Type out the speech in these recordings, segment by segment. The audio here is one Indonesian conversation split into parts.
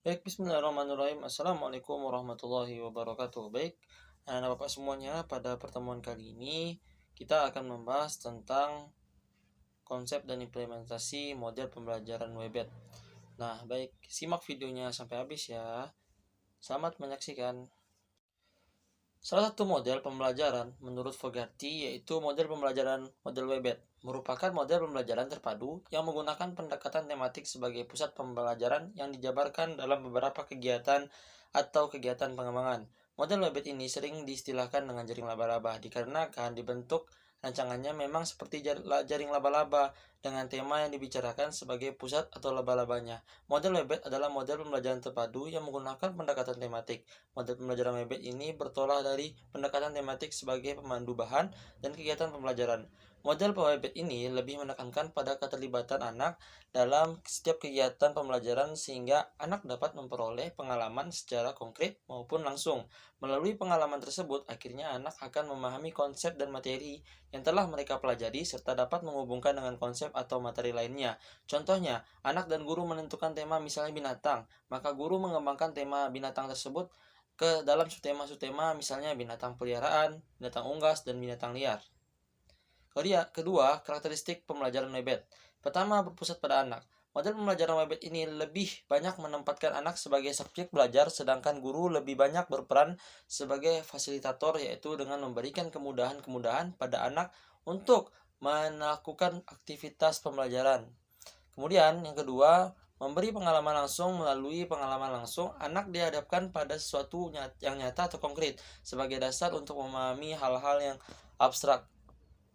Baik, bismillahirrahmanirrahim. Assalamualaikum warahmatullahi wabarakatuh. Baik, anak bapak semuanya, pada pertemuan kali ini kita akan membahas tentang konsep dan implementasi model pembelajaran Webet. Nah, baik, simak videonya sampai habis ya. Selamat menyaksikan. Salah satu model pembelajaran menurut Fogarty yaitu model pembelajaran model Webet, merupakan model pembelajaran terpadu yang menggunakan pendekatan tematik sebagai pusat pembelajaran yang dijabarkan dalam beberapa kegiatan atau kegiatan pengembangan. Model Webet ini sering diistilahkan dengan jaring laba-laba dikarenakan dibentuk rancangannya memang seperti jaring laba-laba dengan tema yang dibicarakan sebagai pusat atau laba-labanya. Model Webet adalah model pembelajaran terpadu yang menggunakan pendekatan tematik. Model pembelajaran Webet ini bertolak dari pendekatan tematik sebagai pemandu bahan dan kegiatan pembelajaran. Model Webet ini lebih menekankan pada keterlibatan anak dalam setiap kegiatan pembelajaran sehingga anak dapat memperoleh pengalaman secara konkret maupun langsung. Melalui pengalaman tersebut, akhirnya anak akan memahami konsep dan materi yang telah mereka pelajari serta dapat menghubungkan dengan konsep atau materi lainnya. Contohnya, anak dan guru menentukan tema misalnya binatang, maka guru mengembangkan tema binatang tersebut ke dalam subtema-subtema misalnya binatang peliharaan, binatang unggas, dan binatang liar. Kedua, karakteristik pembelajaran Webet. Pertama, berpusat pada anak. Model pembelajaran Webet ini lebih banyak menempatkan anak sebagai subjek belajar, sedangkan guru lebih banyak berperan sebagai fasilitator, yaitu dengan memberikan kemudahan-kemudahan pada anak untuk melakukan aktivitas pembelajaran. Kemudian, yang kedua, memberi pengalaman langsung. Melalui pengalaman langsung, anak dihadapkan pada sesuatu yang nyata atau konkret sebagai dasar untuk memahami hal-hal yang abstrak.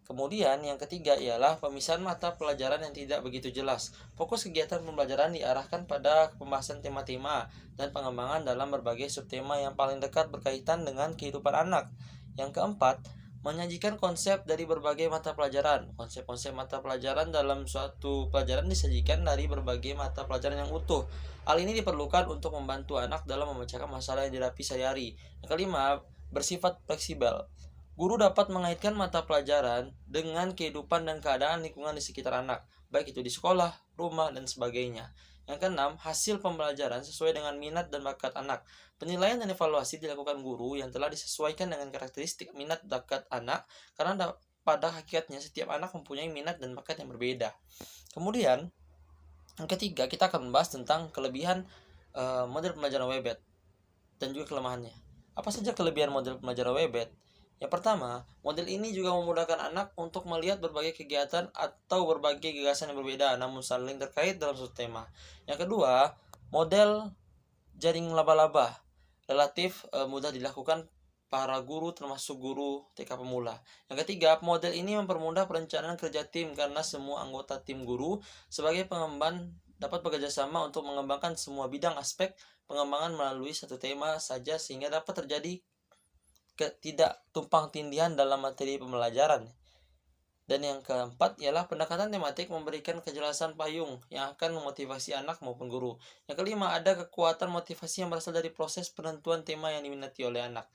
Kemudian yang ketiga ialah pemisahan mata pelajaran yang tidak begitu jelas. Fokus kegiatan pembelajaran diarahkan pada pembahasan tema-tema dan pengembangan dalam berbagai subtema yang paling dekat berkaitan dengan kehidupan anak. Yang keempat, menyajikan konsep dari berbagai mata pelajaran. Konsep-konsep mata pelajaran dalam suatu pelajaran disajikan dari berbagai mata pelajaran yang utuh. Hal ini diperlukan untuk membantu anak dalam memecahkan masalah yang dihadapi sehari-hari. Yang kelima, bersifat fleksibel. Guru dapat mengaitkan mata pelajaran dengan kehidupan dan keadaan lingkungan di sekitar anak, baik itu di sekolah, rumah, dan sebagainya. Yang keenam, hasil pembelajaran sesuai dengan minat dan bakat anak. Penilaian dan evaluasi dilakukan guru yang telah disesuaikan dengan karakteristik minat bakat anak, karena pada hakikatnya setiap anak mempunyai minat dan bakat yang berbeda. Kemudian, yang ketiga, kita akan membahas tentang kelebihan model pembelajaran Webet dan juga kelemahannya. Apa saja kelebihan model pembelajaran Webet? Yang pertama, model ini juga memudahkan anak untuk melihat berbagai kegiatan atau berbagai gagasan yang berbeda namun saling terkait dalam satu tema. Yang kedua, model jaring laba-laba relatif mudah dilakukan para guru termasuk guru TK pemula. Yang ketiga, model ini mempermudah perencanaan kerja tim karena semua anggota tim guru sebagai pengemban dapat bekerja sama untuk mengembangkan semua bidang aspek pengembangan melalui satu tema saja sehingga dapat terjadi tidak tumpang tindihan dalam materi pembelajaran. Dan yang keempat ialah pendekatan tematik memberikan kejelasan payung yang akan memotivasi anak maupun guru. Yang kelima, ada kekuatan motivasi yang berasal dari proses penentuan tema yang diminati oleh anak.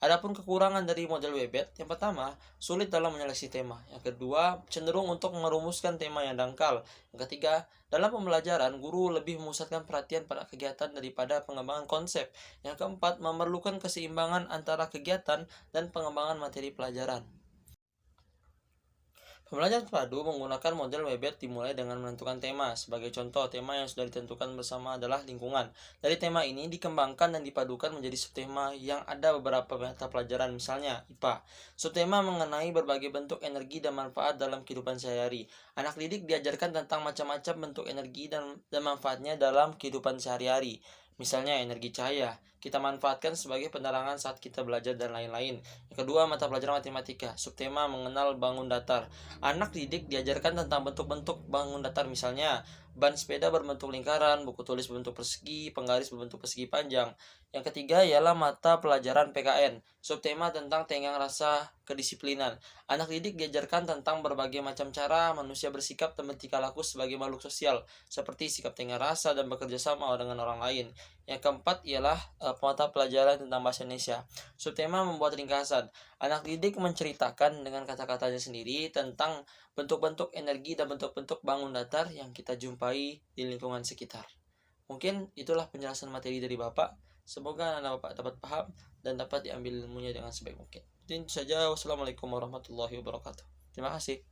Adapun kekurangan dari model Webet, yang pertama, sulit dalam menyeleksi tema. Yang kedua, cenderung untuk merumuskan tema yang dangkal. Yang ketiga, dalam pembelajaran, guru lebih memusatkan perhatian pada kegiatan daripada pengembangan konsep. Yang keempat, memerlukan keseimbangan antara kegiatan dan pengembangan materi pelajaran. Pembelajaran terpadu menggunakan model Webet dimulai dengan menentukan tema. Sebagai contoh, tema yang sudah ditentukan bersama adalah lingkungan. Dari tema ini dikembangkan dan dipadukan menjadi subtema yang ada beberapa mata pelajaran, misalnya IPA. Subtema mengenai berbagai bentuk energi dan manfaat dalam kehidupan sehari-hari. Anak didik diajarkan tentang macam-macam bentuk energi dan manfaatnya dalam kehidupan sehari-hari. Misalnya energi cahaya, kita manfaatkan sebagai penerangan saat kita belajar dan lain-lain. Yang kedua, mata pelajaran matematika. Subtema mengenal bangun datar. Anak didik diajarkan tentang bentuk-bentuk bangun datar, misalnya ban sepeda berbentuk lingkaran, buku tulis berbentuk persegi, penggaris berbentuk persegi panjang. Yang ketiga ialah mata pelajaran PKN, subtema tentang tenggang rasa kedisiplinan. Anak didik diajarkan tentang berbagai macam cara manusia bersikap dan bertingkah laku sebagai makhluk sosial, seperti sikap tenggang rasa dan bekerja sama dengan orang lain. Yang keempat ialah mata pelajaran tentang bahasa Indonesia. Subtema membuat ringkasan. Anak didik menceritakan dengan kata-katanya sendiri tentang bentuk-bentuk energi dan bentuk-bentuk bangun datar yang kita jumpai di lingkungan sekitar. Mungkin itulah penjelasan materi dari Bapak. Semoga anak Bapak dapat paham dan dapat diambil ilmunya dengan sebaik mungkin. Itu saja. Wassalamualaikum warahmatullahi wabarakatuh. Terima kasih.